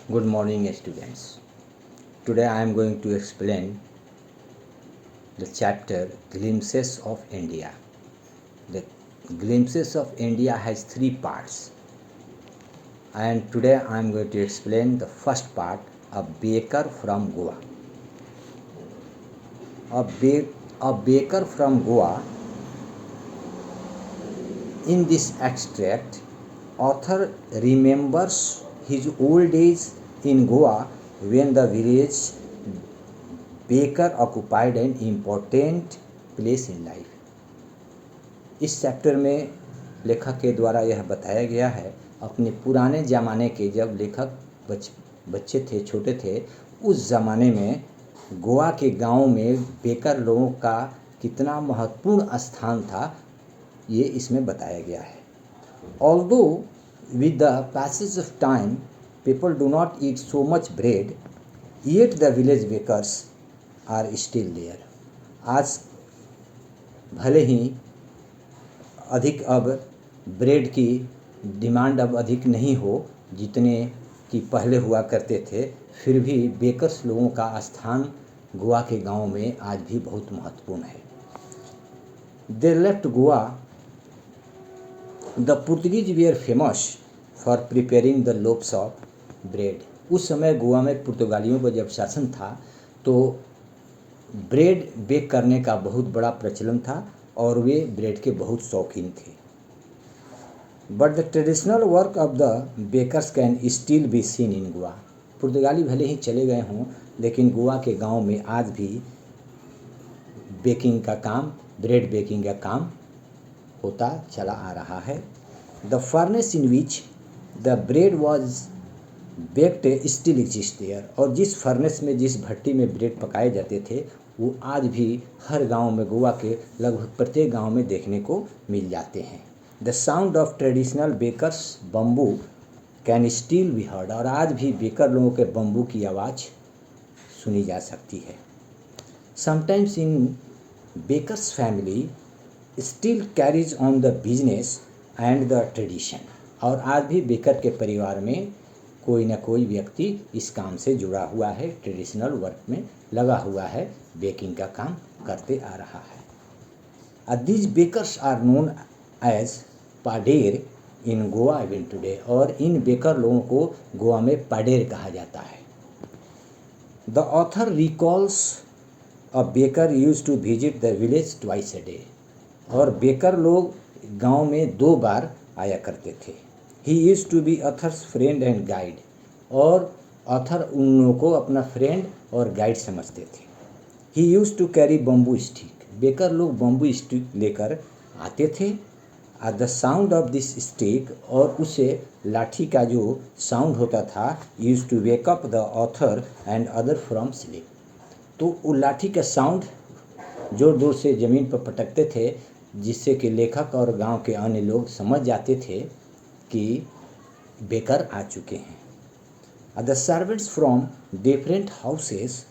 Good morning, students. Today I am going to explain the chapter Glimpses of India. The Glimpses of India has three parts, and today I am going to explain the first part, a baker from Goa. A baker from Goa. In this extract, author remembers his old days in Goa when the village baker occupied an important place in life. इस chapter में लेखक के द्वारा यह बताया गया है अपने पुराने ज़माने के, जब लेखक बच्चे थे, छोटे थे, उस ज़माने में गोवा के गांव में बेकर लोगों का कितना महत्वपूर्ण स्थान था, ये इसमें बताया गया है. Although with the passage of time people do not eat so much bread, yet the village bakers are still there. आज भले ही अधिक अब ब्रेड की डिमांड अब अधिक नहीं हो जितने कि पहले हुआ करते थे, फिर भी बेकर्स लोगों का स्थान गोवा के गांव में आज भी बहुत महत्वपूर्ण है. They left Goa. The Portuguese were famous for preparing the loaves of bread. उस समय गोवा में पुर्तगालियों का जब शासन था तो ब्रेड बेक करने का बहुत बड़ा प्रचलन था और वे ब्रेड के बहुत शौकीन थे. But the traditional work of the bakers can still be seen in Goa. पुर्तगाली भले ही चले गए हों, लेकिन गोवा के गांव में आज भी बेकिंग का काम, ब्रेड बेकिंग का काम होता चला आ रहा है. The furnace in which the bread was baked still exist there. और जिस फर्नेस में, जिस भट्टी में ब्रेड पकाए जाते थे, वो आज भी हर गांव में, गोवा के लगभग प्रत्येक गांव में देखने को मिल जाते हैं. The sound of traditional bakers bamboo can still be heard. और आज भी बेकर लोगों के बम्बू की आवाज़ सुनी जा सकती है. Sometimes in bakers family still carries on the business and the tradition. और आज भी बेकर के परिवार में कोई ना कोई व्यक्ति इस काम से जुड़ा हुआ है, ट्रेडिशनल वर्क में लगा हुआ है, बेकिंग का काम करते आ रहा है. These bakers are known as pader in Goa even today. और इन बेकर लोगों को गोवा में पाडेर कहा जाता है. The author recalls a baker used to visit the village twice a day. और बेकर लोग गांव में 2 बार आया करते थे. He used to be author's friend and guide. और ऑथर उन लोगों को अपना फ्रेंड और गाइड समझते थे. He used to carry bamboo stick. Baker लोग बम्बू स्टिक लेकर आते थे. At the sound of this stick, और उससे लाठी का जो साउंड होता था, use to wake up the author and other from sleep. तो वो लाठी का साउंड जोर जोर से ज़मीन पर पटकते थे, जिससे कि लेखक और गांव के अन्य लोग समझ जाते थे कि बेकर आ चुके हैं. The servants from different houses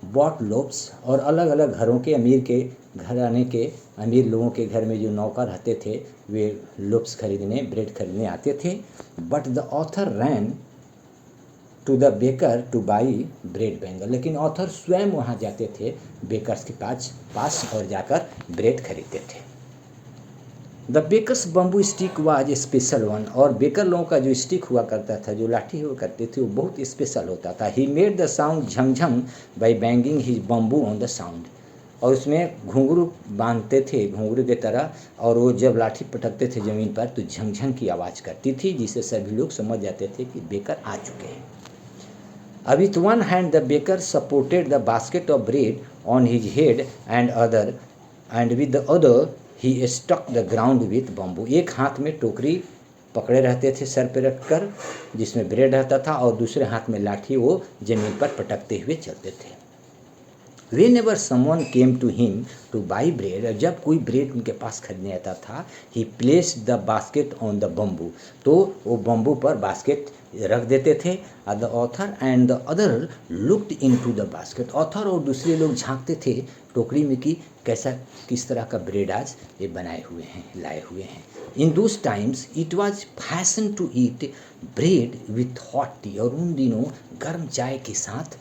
bought loaves. और अलग अलग घरों के, अमीर के घराने के अमीर लोगों के घर में जो नौकर रहते थे, वे लोब्स खरीदने, ब्रेड खरीदने आते थे. But the author ran to the baker to buy bread bangle. लेकिन ऑथर स्वयं वहाँ जाते थे बेकर्स के पास और जाकर ब्रेड खरीदते थे. The bakers bamboo stick was a special one. और बेकर लोगों का जो स्टिक हुआ करता था, जो लाठी हुआ करते थे, वो बहुत स्पेशल होता था. ही मेड द साउंड झंझंग by banging his bamboo on the sound. और उसमें घुंघरू बांधते थे, घुंघरू की तरह, और वो जब लाठी पटकते थे ज़मीन पर तो झंझंग की आवाज़ करती थी, जिससे सभी लोग समझ जाते थे कि बेकर आ चुके हैं. With one hand the baker supported the basket of bread on his head and with the other he struck the ground with bamboo. एक हाथ में टोकरी पकड़े रहते थे सर पे रखकर, जिसमें ब्रेड रहता था, और दूसरे हाथ में लाठी वो जमीन पर पटकते हुए चलते थे. Whenever someone came to him to buy bread, जब कोई ब्रेड उनके पास खरीदने आता था, he placed the basket on the bamboo, तो वो बम्बू पर बास्केट रख देते थे। The author and the other looked into the basket, author और दूसरे लोग झांकते थे टोकरी में कि कैसा किस तरह का ब्रेड आज ये बनाए हुए हैं, लाए हुए हैं। In those times it was fashion to eat bread with hot tea, और उन दिनों गर्म चाय के साथ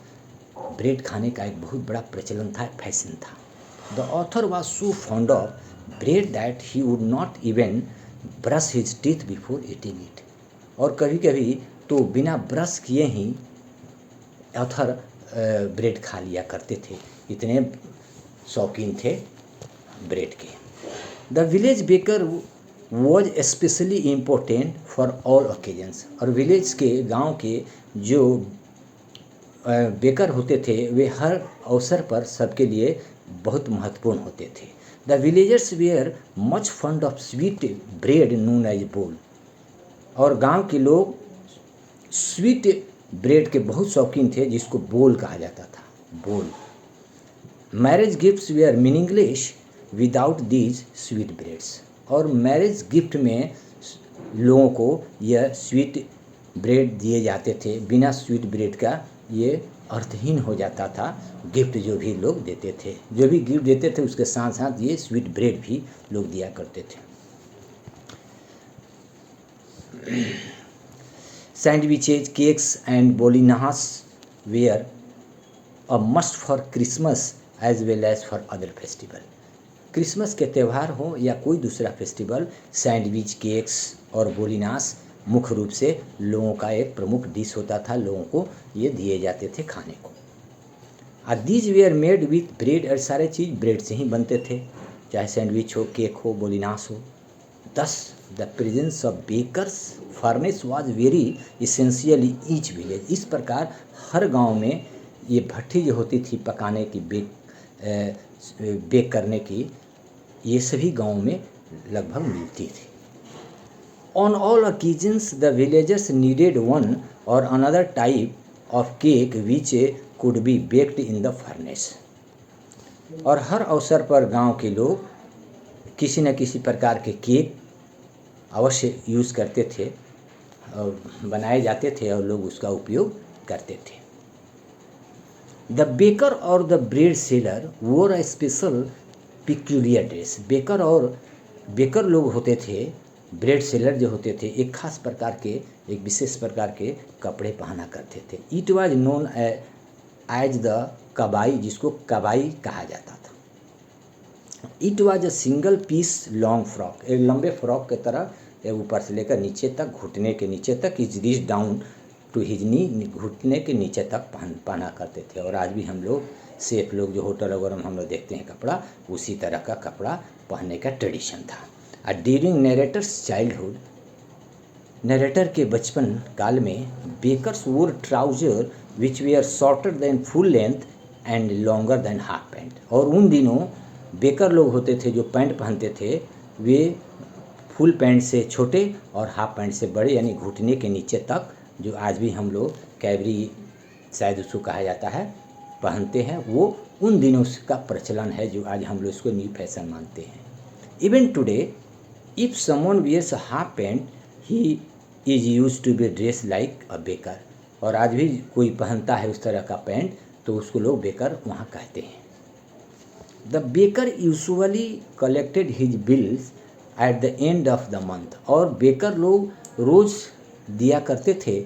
ब्रेड खाने का एक बहुत बड़ा प्रचलन था, फैशन था। The author was so fond of bread that he would not even brush his teeth before eating it, और कभी कभी तो बिना ब्रश किए ही ऑथर ब्रेड खा लिया करते थे, इतने शौकीन थे ब्रेड के। The village baker was specially important for all occasions, और विलेज के गांव के जो बेकर होते थे वे हर अवसर पर सबके लिए बहुत महत्वपूर्ण होते थे। The villagers were much fond of sweet bread known as bol, और गांव के लोग स्वीट ब्रेड के बहुत शौकीन थे जिसको बोल कहा जाता था, bol. Marriage gifts were meaningless without these sweet breads, और मैरिज गिफ्ट में लोगों को यह स्वीट ब्रेड दिए जाते थे, बिना स्वीट ब्रेड का ये अर्थहीन हो जाता था गिफ्ट जो भी लोग देते थे। जो भी गिफ्ट देते थे उसके साथ साथ ये स्वीट ब्रेड भी लोग दिया करते थे। Sandwiches, cakes and bolinhas were a must for Christmas as well as for other festival. Christmas के त्यौहार हो या कोई दूसरा फेस्टिवल, सैंडविच, केक्स और बोलिनास मुख्य रूप से लोगों का एक प्रमुख डिश होता था, लोगों को ये दिए जाते थे खाने को। These were made with bread, और सारे चीज़ ब्रेड से ही बनते थे, चाहे सैंडविच हो, केक हो, बोलिनास हो। Thus the presence of bakers furnace was very essential in each village, इस प्रकार हर गांव में ये भट्ठी जो होती थी पकाने की, बेक करने की, ये सभी गांव में लगभग मिलती थी। On all occasions the villagers needed one or another type of cake which could be baked in the furnace, और हर अवसर पर गांव के लोग किसी न किसी प्रकार के केक अवश्य यूज़ करते थे और बनाए जाते थे और लोग उसका उपयोग करते थे। द बेकर और द ब्रेड सेलर वोर a special peculiar dress, baker लोग होते थे, ब्रेड सेलर जो होते थे एक खास प्रकार के, एक विशेष प्रकार के कपड़े पहना करते थे। It was known as the kabai, जिसको कबाई कहा जाता था। It was a single piece long frock, एक लंबे फ्रॉक की तरह, एक ऊपर से लेकर नीचे तक, घुटने के नीचे तक, is reach down to his knee, घुटने के नीचे तक पहना करते थे। और आज भी हम लोग सेफ लोग जो होटल वगैरह में हम लोग देखते हैं कपड़ा, उसी तरह का कपड़ा पहनने का ट्रेडिशन था। ड्यूरिंग नरेटर्स चाइल्डहुड, नरेटर के बचपन काल में, bakers wore trouser which were shorter than full length and longer than half pant, और उन दिनों बेकर लोग होते थे जो पैंट पहनते थे वे फुल पैंट से छोटे और हाफ पैंट से बड़े, यानी घुटने के नीचे तक, जो आज भी हम लोग कैबरी शायद उसको कहा जाता है, पहनते हैं, वो उन दिनों का प्रचलन है जो आज हम लोग इसको न्यू फैशन मानते हैं। Even today if someone wears half pant he is use to be dress like a baker, और आज भी कोई पहनता है उस तरह का पैंट तो उसको लोग बेकर वहाँ कहते हैं। The baker usually collected his bills at the end of the month, और बेकर लोग रोज़ दिया करते थे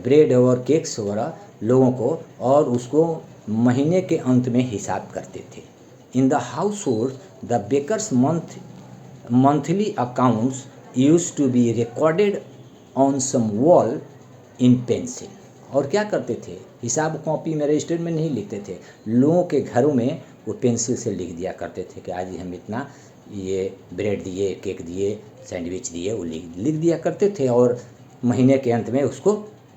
ब्रेड और केक्स वगैरह लोगों को, और उसको महीने के अंत में हिसाब करते थे। In the household the bakers monthly accounts use to be recorded on some wall in pencil, और क्या करते थे, हिसाब कॉपी में रजिस्टर में नहीं लिखते थे, लोगों के घरों में वो पेंसिल से लिख दिया करते थे कि आज हम इतना ये ब्रेड दिए, केक दिए, सैंडविच दिए, वो लिख दिया करते थे, और महीने के अंत में उसको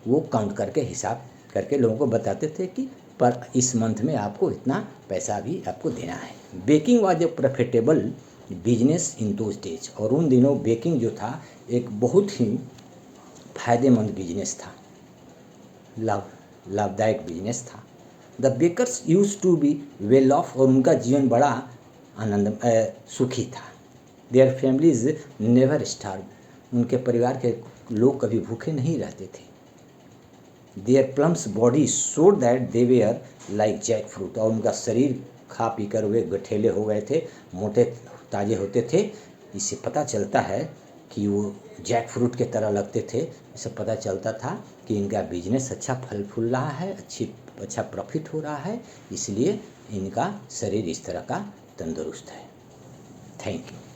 वो काउंट करके हिसाब करके लोगों को बताते थे कि पर इस मंथ में आपको इतना पैसा भी आपको देना है। Baking was a profitable business in those days, और उन दिनों बेकिंग जो था एक बहुत ही फायदेमंद बिजनेस था, लाभदायक बिजनेस था। The bakers use to be well off, और उनका जीवन बड़ा आनंद सुखी था। देयर फैमिलीज नेवर स्टार्व, उनके परिवार के लोग कभी भूखे नहीं रहते थे। Their plump body showed that they were like jackfruit, और उनका शरीर खा पी कर वे गठेले हो गए थे, मोटे ताजे होते थे। इससे पता चलता है कि वो जैक फ्रूट के तरह लगते थे। इससे पता चलता था कि इनका बिजनेस अच्छा फल फूल रहा है, अच्छा प्रॉफिट हो रहा है, इसलिए इनका शरीर इस तरह का तंदुरुस्त है। Thank you.